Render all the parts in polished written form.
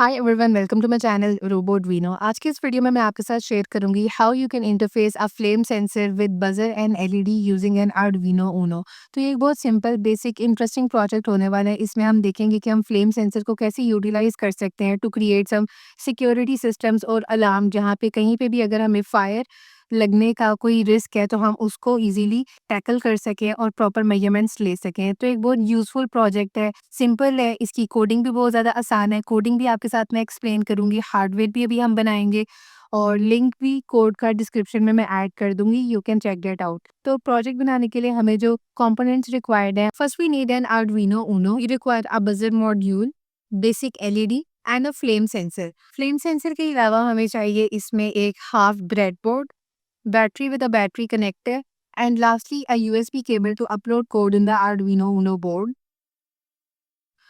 Hi everyone, welcome to my channel robot आज की इस वीडियो में मैं आपके साथ शेयर करूंगी how you can interface a flame sensor with buzzer and LED using an Arduino Uno. तो ये एक बहुत सिंपल बेसिक इंटरेस्टिंग प्रोजेक्ट होने वाला है। इसमें हम देखेंगे कि हम फ्लेम सेंसर को कैसे यूटिलाइज कर सकते हैं to create some security systems और अलार्म, जहाँ पे कहीं पे भी अगर हमें फायर लगने का कोई रिस्क है तो हम उसको इजीली टैकल कर सकें और प्रॉपर मेजरमेंट्स ले सकें। तो एक बहुत यूज़फुल प्रोजेक्ट है, सिंपल है, इसकी कोडिंग भी बहुत ज़्यादा आसान है। कोडिंग भी आपके साथ मैं एक्सप्लेन करूँगी, हार्डवेयर भी अभी हम बनाएँगे और लिंक भी कोड का डिस्क्रिप्शन में मैं ऐड कर दूँगी, you can check that out. तो प्रोजेक्ट बनाने के लिए हमें जो कंपोनेंट्स रिक्वायर्ड हैं, first we need an Arduino Uno, you require a buzzer module, basic LED and a flame sensor. Flame sensor के अलावा हमें चाहिए इसमें एक half breadboard, battery with a battery connector, and lastly a USB cable to upload code in the Arduino Uno board।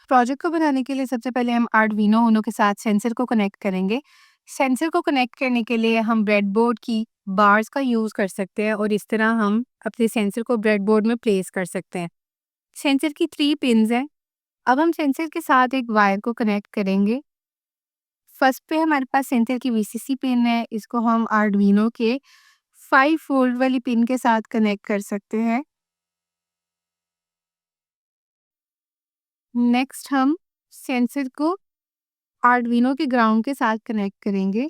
Project को बनाने के लिए सबसे पहले हम Arduino Uno के साथ सेंसर को कनेक्ट करेंगे। सेंसर को कनेक्ट करने के लिए हम ब्रेडबोर्ड की बार्स का यूज़ कर सकते हैं और इस तरह हम अपने सेंसर को ब्रेडबोर्ड में प्लेस कर सकते हैं। सेंसर की 3 पिन्स हैं। अब हम सेंसर के साथ एक वायर को कनेक्ट करेंगे। फर्स्ट पे हमारे पास सेंसर की VCC पिन है, इसको हम Arduino के 5 वोल्ट वाली पिन के साथ कनेक्ट कर सकते हैं। नेक्स्ट हम सेंसर को आर्डुइनो के ग्राउंड के साथ कनेक्ट करेंगे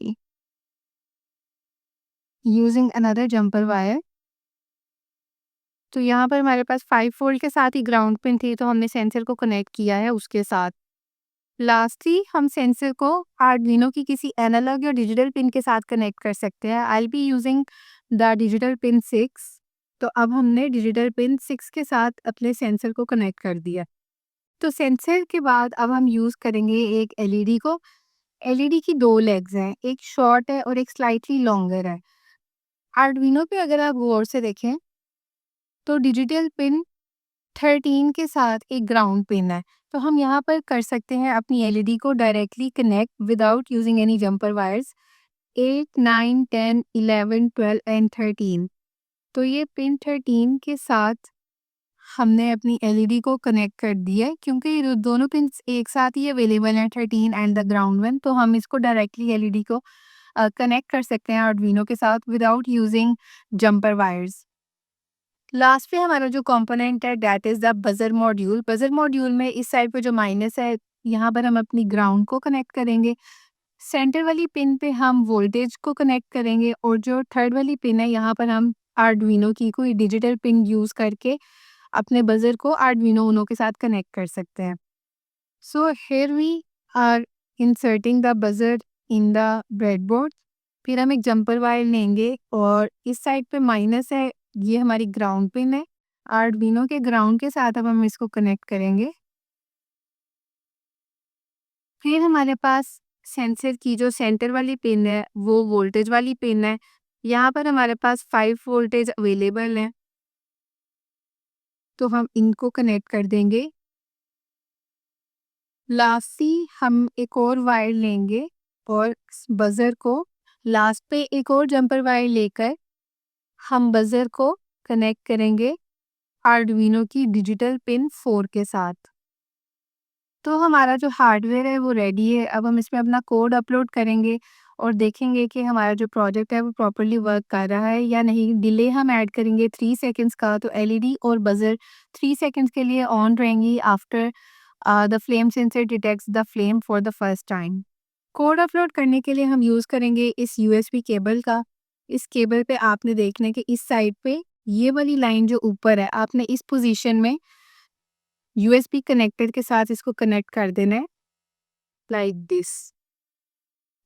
यूजिंग अनदर जंपर वायर। तो यहाँ पर हमारे पास 5 वोल्ट के साथ ही ग्राउंड पिन थी, तो हमने सेंसर को कनेक्ट किया है उसके साथ। लास्टली हम सेंसर को आर्डुइनो की किसी एनालॉग या डिजिटल पिन के साथ कनेक्ट कर सकते हैं। I will be using the digital pin 6। तो अब हमने डिजिटल पिन 6 के साथ अपने सेंसर को कनेक्ट कर दिया। तो सेंसर के बाद अब हम यूज़ करेंगे एक एलईडी को। एलईडी की 2 लेग्स हैं, एक शॉर्ट है और एक स्लाइटली लॉन्गर है। आर्डुइनो पे अगर आप गौर से देखें तो डिजिटल पिन 13 के साथ एक ग्राउंड पिन है। तो हम यहाँ पर कर सकते हैं अपनी एलईडी को directly connect without using any jumper wires 8, 9, 10, 11, 12 and 13। तो ये पिन 13 के साथ हमने अपनी एलईडी को कनेक्ट कर दिया है, क्योंकि ये दोनों पिन्स एक साथ ही अवेलेबल हैं, 13 एंड द ग्राउंड वन। तो हम इसको डायरेक्टली एलईडी को कनेक्ट कर सकते हैं आर्डुइनो के साथ without using jumper wires. Last पे हमारा जो कंपोनेंट है that is the buzzer module. Buzzer module में इस साइड पे जो माइनस है, यहाँ पर हम अपनी ग्राउंड को कनेक्ट करेंगे। सेंटर वाली पिन पे हम वोल्टेज को कनेक्ट करेंगे और जो थर्ड वाली पिन है, यहाँ पर हम आर्डुइनो की कोई डिजिटल पिन यूज़ करके अपने बजर को आर्डुइनो ऊनो के साथ कनेक्ट कर सकते हैं। So here we are inserting the buzzer in the breadboard. फिर हम एक जंपर वायर लेंगे और इस साइड पे माइनस है, ये हमारी ग्राउंड पिन है। आर्डुइनो के ग्राउंड के साथ अब हम इसको कनेक्ट करेंगे। फिर हमारे पास सेंसर की जो सेंटर वाली पिन है वो वोल्टेज वाली पिन है। यहाँ पर हमारे पास 5 वोल्टेज अवेलेबल है, तो हम इनको कनेक्ट कर देंगे। लास्टली हम एक और वायर लेंगे और बजर को लास्ट पे एक और जंपर वायर लेकर हम बजर को कनेक्ट करेंगे आर्डुइनो की डिजिटल पिन 4 के साथ। तो हमारा जो हार्डवेयर है वो रेडी है। अब हम इसमें अपना कोड अपलोड करेंगे और देखेंगे कि हमारा जो प्रोजेक्ट है वो प्रॉपर्ली वर्क कर रहा है या नहीं। डिले हम ऐड करेंगे 3 सेकंड्स का, तो एलईडी और बजर 3 सेकंड्स के लिए ऑन रहेंगी after the flame sensor detects the flame for the first time. Code upload करने के लिए हम यूज़ करेंगे इस यूएसबी केबल का। इस केबल पे आपने देखना है कि इस साइड पे ये वाली लाइन जो ऊपर है, आपने इस पोजीशन में यूएसबी कनेक्टर के साथ इसको कनेक्ट कर देना है लाइक दिस।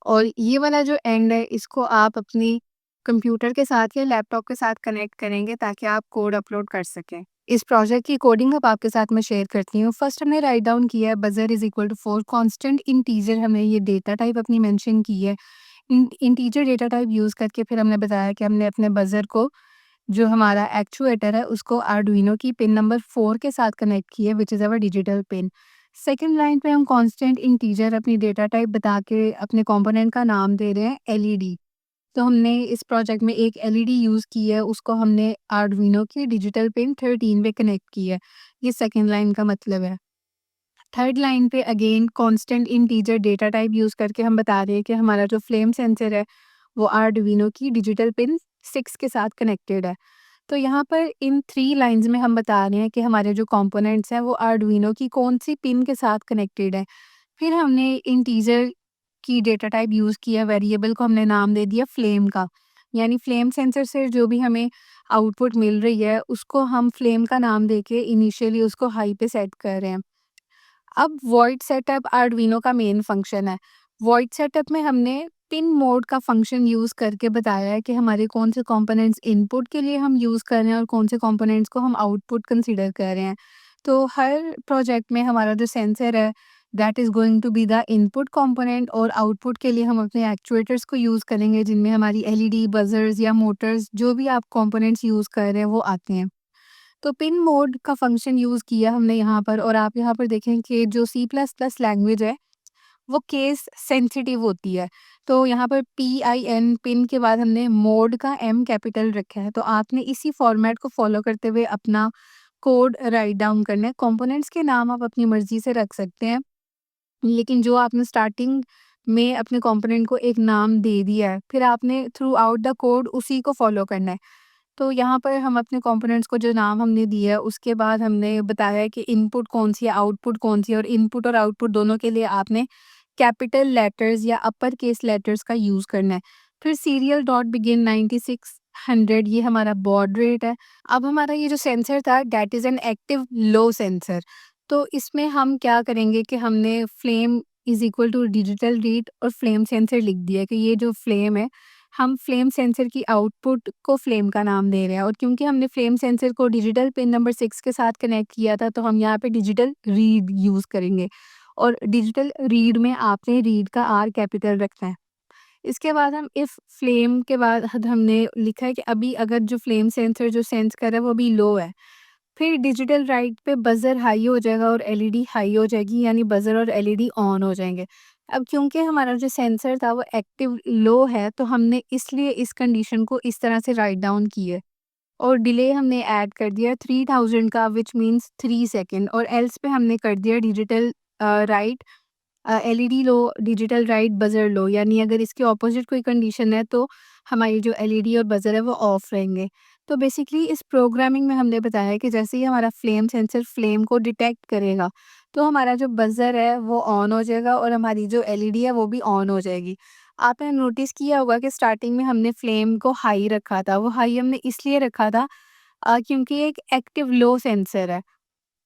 और ये वाला जो एंड है इसको आप अपनी कंप्यूटर के साथ या लैपटॉप के साथ कनेक्ट करेंगे ताकि आप कोड अपलोड कर सकें। इस प्रोजेक्ट की कोडिंग अब आपके साथ मैं शेयर करती हूँ। फर्स्ट हमने राइट डाउन किया है buzzer is equal to 4 constant integer, हमने ये डेटा टाइप अपनी मेंशन की है। इंटीजर डेटा टाइप यूज़ करके फिर हमने बताया कि हमने अपने बजर को, जो हमारा एक्चुएटर है, उसको आर्डुइनो की पिन नंबर 4 के साथ कनेक्ट किया है, which is our digital pin. Second line पे हम कांस्टेंट इंटीजर अपनी डेटा टाइप बता के अपने कंपोनेंट का नाम दे रहे हैं एलईडी। तो हमने इस प्रोजेक्ट में एक एलईडी यूज़ की है, उसको हमने आर्डुइनो की डिजिटल पिन 13 पे कनेक्ट की है। ये सेकंड लाइन का मतलब है। थर्ड लाइन पे again constant integer data type use करके हम बता रहे हैं कि हमारा जो फ्लेम सेंसर है वो आर्डुइनो की डिजिटल पिन 6 के साथ कनेक्टेड है। तो यहाँ पर इन 3 लाइन्स में हम बता रहे हैं कि हमारे जो कंपोनेंट्स हैं वो आर्डुइनो की कौन-सी पिन के साथ कनेक्टेड है। फिर हमने इंटीजर की डेटा टाइप यूज़ किया, वेरिएबल को हमने नाम दे दिया फ्लेम का। यानी फ्लेम सेंसर से जो भी हमें आउटपुट मिल रही है उसको हम फ्लेम का नाम देके इनिशियली उसको हाई पे सेट कर रहे हैं। अब वॉइड सेटअप आर्डुइनो का मेन फंक्शन है। वॉइड सेटअप में हमने पिन मोड का फंक्शन यूज़ करके बताया है कि हमारे कौन से कंपोनेंट्स इनपुट के लिए हम यूज़ कर रहे हैं और कौन से कंपोनेंट्स को हम आउटपुट कंसीडर कर रहे हैं। तो हर प्रोजेक्ट में हमारा जो सेंसर है that is going to be the input component, और आउटपुट के लिए हम अपने एक्चुएटर्स को यूज़ करेंगे जिनमें हमारी एलईडी, बजर्स या मोटर्स जो भी आप कंपोनेंट्स यूज़ कर रहे हैं वो आते हैं। तो पिन मोड का फंक्शन यूज़ किया हमने यहाँ पर, और आप यहाँ पर देखें कि जो सी प्लस प्लस लैंग्वेज है वो केस सेंसिटिव होती है। तो यहाँ पर PIN पिन के बाद हमने मोड का M कैपिटल रखा है। तो आपने इसी फॉर्मेट को फॉलो करते हुए अपना कोड राइट डाउन करना है। कंपोनेंट्स के नाम आप अपनी मर्जी से रख सकते हैं, लेकिन जो आपने स्टार्टिंग में अपने कंपोनेंट को एक नाम दे दिया है फिर आपने थ्रू आउट द कोड उसी को फॉलो करना है। तो यहाँ पर हम अपने कंपोनेंट्स को जो नाम हमने दिया है उसके बाद हमने बताया है कि इनपुट कौन सी है, आउटपुट कौन सी है, और इनपुट और आउटपुट दोनों के लिए आपने कैपिटल लेटर्स या अपर केस लेटर्स का यूज़ करना है। फिर सीरियल डॉट बिगिन 9600 ये हमारा बॉड रेट है। अब हमारा ये जो सेंसर था that is an active low sensor. तो इसमें हम क्या करेंगे कि हमने flame is equal to digital read और फ्लेम सेंसर लिख दिया है कि ये जो फ्लेम है हम फ्लेम सेंसर की आउटपुट को फ्लेम का नाम दे रहे हैं, और क्योंकि हमने फ्लेम सेंसर को डिजिटल पिन नंबर 6 के साथ कनेक्ट किया था तो हम यहाँ पे डिजिटल रीड यूज़ करेंगे, और डिजिटल रीड में आपने रीड का R कैपिटल रखना है। इसके बाद हम इफ फ्लेम के बाद हमने लिखा है कि अभी अगर जो फ्लेम सेंसर जो सेंस कर रहा है वो अभी लो है, फिर डिजिटल राइट पे बज़र हाई हो जाएगा और एलईडी हाई हो जाएगी, यानी बज़र और एलईडी ऑन हो जाएंगे। अब क्योंकि हमारा जो सेंसर था वो एक्टिव लो है तो हमने इसलिए इस कंडीशन को इस तरह से राइट डाउन की है, और डिले हमने ऐड कर दिया 3000 का विच मीन्स 3 सेकंड, और एल्स पे हमने कर दिया डिजिटल राइट एलईडी लो, डिजिटल राइट बज़र लो, यानी अगर इसके ऑपोजिट कोई कंडीशन है तो हमारी जो एलईडी और बज़र है वो ऑफ रहेंगे। तो बेसिकली इस प्रोग्रामिंग में हमने बताया कि जैसे ही हमारा फ्लेम सेंसर फ्लेम को डिटेक्ट करेगा तो हमारा जो बज़र है वो ऑन हो जाएगा और हमारी जो एलईडी है वो भी ऑन हो जाएगी। आपने नोटिस किया होगा कि स्टार्टिंग में हमने फ्लेम को हाई रखा था, वो हाई हमने इसलिए रखा था क्योंकि एक एक्टिव लो सेंसर है।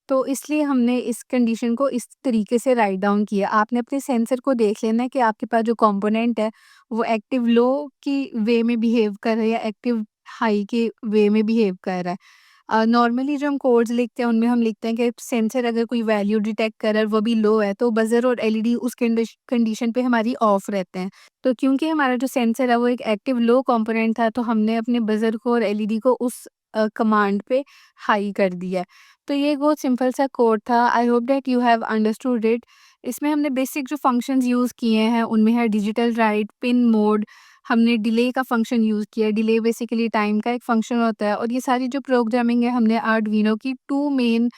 तो इसलिए हमने इस कंडीशन को इस तरीके से राइट डाउन किया। आपने अपने सेंसर को देख लेना है कि आपके पास जो कंपोनेंट है वो एक्टिव लो की वे में बिहेव कर रहा है या एक्टिव हाई के वे में बिहेव कर रहा है। नॉर्मली जो हम कोड्स लिखते हैं उनमें हम लिखते हैं कि सेंसर अगर कोई वैल्यू डिटेक्ट कर रहा है और वो भी लो है तो बजर और एलईडी उस कंडीशन पे हमारी ऑफ रहते हैं। तो क्योंकि हमारा जो सेंसर है वो एक एक्टिव लो कंपोनेंट था तो हमने अपने बजर को और एलईडी को उस कमांड पे हाई कर दिया है। तो ये एक बहुत सिंपल सा कोड था। I hope that you have understood it. इसमें हमने बेसिक जो फंक्शंस यूज़ किए हैं उनमें है डिजिटल राइट, पिन मोड, हमने डिले का फंक्शन यूज़ किया है। डिले बेसिकली टाइम का एक फंक्शन होता है, और ये सारी जो प्रोग्रामिंग है हमने आर्डुइनो की 2 मेन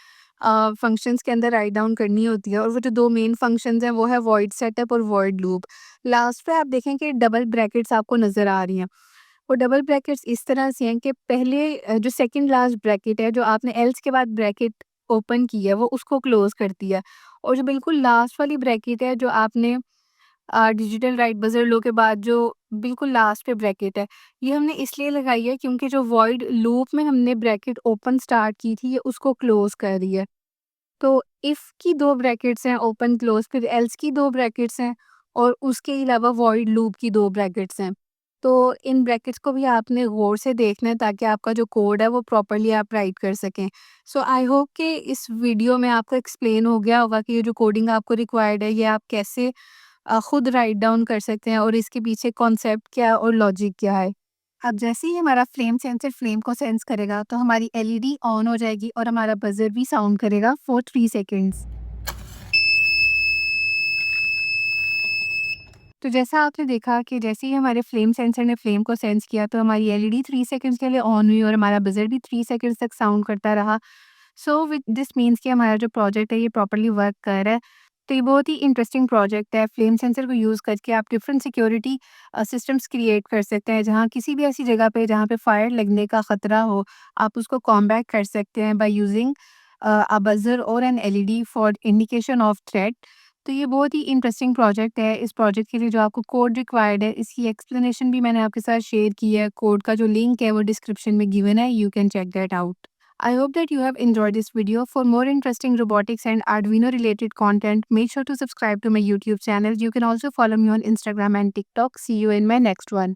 फंक्शंस के अंदर राइट डाउन करनी होती है, और वो जो 2 मेन फंक्शंस हैं वो है वॉइड सेटअप और वॉइड लूप। लास्ट पे आप देखें कि डबल ब्रैकेट्स आपको नज़र आ रही हैं। वो डबल ब्रैकेट्स इस तरह से हैं कि पहले जो सेकंड लास्ट ब्रैकेट है जो आपने एल्स के बाद ब्रैकेट ओपन की है वो उसको क्लोज़ करती है, और जो बिल्कुल लास्ट वाली ब्रैकेट है जो आपने डिजिटल राइट बजर लो के बाद जो बिल्कुल लास्ट पे ब्रैकेट है, ये हमने इसलिए लगाई है क्योंकि जो वॉइड लूप में हमने ब्रैकेट ओपन स्टार्ट की थी ये उसको क्लोज़ कर रही है। तो इफ़ की 2 ब्रैकेट्स हैं ओपन क्लोज़, फिर एल्स की 2 ब्रैकेट्स हैं, और उसके अलावा वॉइड लूप की 2 ब्रैकेट्स हैं। तो इन ब्रैकेट्स को भी आपने गौर से देखना है ताकि आपका जो कोड है वो प्रॉपर्ली आप राइट कर सकें। सो आई होप कि इस वीडियो में आपको एक्सप्लेन हो गया होगा कि ये जो कोडिंग आपको रिक्वायर्ड है ये आप कैसे खुद राइट डाउन कर सकते हैं और इसके पीछे कॉन्सेप्ट क्या है और लॉजिक क्या है। अब जैसे ही हमारा फ्लेम सेंसर फ्लेम को सेंस करेगा तो हमारी एलईडी ऑन हो जाएगी और हमारा बजर भी साउंड करेगा फॉर 3 सेकंड्स। तो जैसा आपने देखा कि जैसे ही हमारे फ्लेम सेंसर ने फ्लेम को सेंस किया तो हमारी एलईडी 3 सेकंड्स के लिए ऑन हुई और हमारा बजर भी 3 सेकंड्स तक साउंड करता रहा। सो विद दिस मीन्स कि हमारा जो प्रोजेक्ट है ये प्रॉपर्ली वर्क कर रहा है। तो ये बहुत ही इंटरेस्टिंग प्रोजेक्ट है। फ्लेम सेंसर को यूज़ करके आप डिफरेंट सिक्योरिटी सिस्टम्स क्रिएट कर सकते हैं, जहाँ किसी भी ऐसी जगह पे जहाँ पे फायर लगने का ख़तरा हो, आप उसको कॉम्बैट कर सकते हैं बाय यूजिंग अ बज़र और an LED for indication of threat. तो ये बहुत ही इंटरेस्टिंग प्रोजेक्ट है। इस प्रोजेक्ट के लिए जो आपको कोड रिक्वायर्ड है, इसकी एक्सप्लेनेशन भी मैंने आपके साथ शेयर की है। कोड का जो लिंक है वो डिस्क्रिप्शन में गिवन है, you can check that out. I hope that you have enjoyed this video. For more interesting robotics and Arduino related content, make sure to subscribe to my YouTube channel. You can also follow me on Instagram and TikTok. See you in my next one.